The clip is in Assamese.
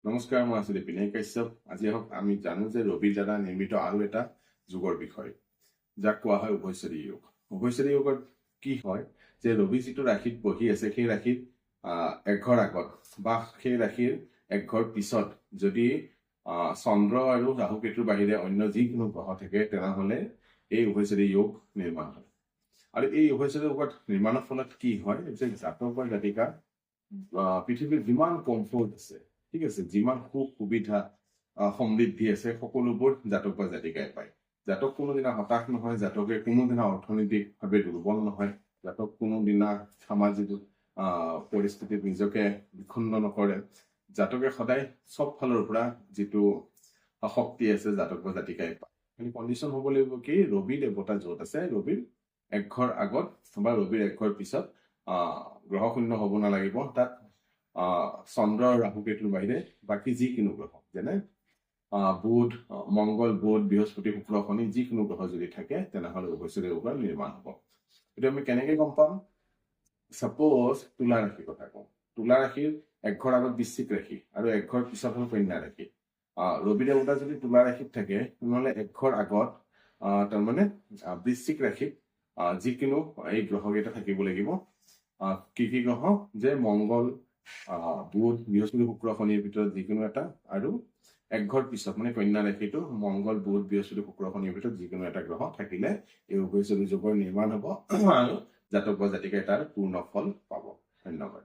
নমস্কাৰ, মই আছো বিনয় কাশ্যপ। আজি আমি জানো যে ৰবিৰ দ্বাৰা নিৰ্মিত আৰু এটা যুগৰ বিষয়, যাক কোৱা হয় উভয়চৰী যোগ। উভয়চৰী যোগত কি হয় যে ৰবি যিটো ৰাশিত বহি আছে সেই ৰাশিত একঘৰ আগত বা সেই ৰাশিৰ একঘৰ পিছত যদি চন্দ্ৰ আৰু ৰাহু কেতুৰ বাহিৰে অন্য যিকোনো গ্ৰহ থাকে তেনেহলে এই উভয়চৰী যোগ নিৰ্মাণ হয়। আৰু এই উভয়চৰী যোগত নিৰ্মাণৰ ফলত কি হয় যে জাতক বা জাতিকা পৃথিৱীৰ যিমান কমফৰ্ট আছে, ঠিক আছে, যিমান সুখ সুবিধা সমৃদ্ধি আছে সকলোবোৰ জাতক বা জাতিকাই পায়। জাতক কোনোদিনা হতাশ নহয়, জাতকে কোনোদিনা অৰ্থনৈতিকভাৱে দুৰ্বল নহয়, জাতক কোনোদিনা সামাজিক পৰিস্থিতিত নিজকে বিখণ্ড নকৰে। জাতকে সদায় চব ফালৰ পৰা যিটো শক্তি আছে জাতক বা জাতিকাই পায়। খালি কণ্ডিশ্যন হ'ব লাগিব কি ৰবি দেৱতা য'ত আছে ৰবিৰ একঘৰ আগত বা ৰবিৰ একঘৰ পিছত গ্ৰহ শূন্য হ'ব নালাগিব। তাত চন্দ্ৰ আৰু ৰাহু কেতুৰ বাহিৰে বাকী যিকোনো গ্ৰহ যেনে বুধ, মংগল, বুধ, বৃহস্পতি, শুক্ৰ, শনি যিকোনো গ্ৰহ যদি থাকে তেনেহলে উভয়চৰী যোগৰ নিৰ্মাণ হ'ব। এইটো আমি কেনেকে গম পাম? সাপোজ তুলা ৰাশিৰ কথা কওঁ। তুলা ৰাশিৰ একঘৰ আগত বৃশ্চিক ৰাশি আৰু একঘৰ পিছত হ'ল কন্যা ৰাশি। ৰবি দেৱতা যদি তুলা ৰাশিত থাকে তেনেহলে একঘৰ আগত তাৰমানে বৃশ্চিক ৰাশিত যিকোনো এই গ্ৰহকেইটা থাকিব লাগিব। কি কি গ্ৰহ? যে মংগল, বুধ, বৃহস্পতি, শুক্ৰ, শনিৰ ভিতৰত যিকোনো এটা, আৰু একঘৰ পিছত মানে কন্যা ৰাশিটো মংগল, বুধ, বৃহস্পতি, শুক্ৰ, শনিৰ ভিতৰত যিকোনো এটা গ্ৰহ থাকিলে এই উভয়চৰী যোগৰ নিৰ্মাণ হ'ব আৰু জাতক বা জাতিকাই তাৰ পূৰ্ণ ফল পাব। ধন্যবাদ।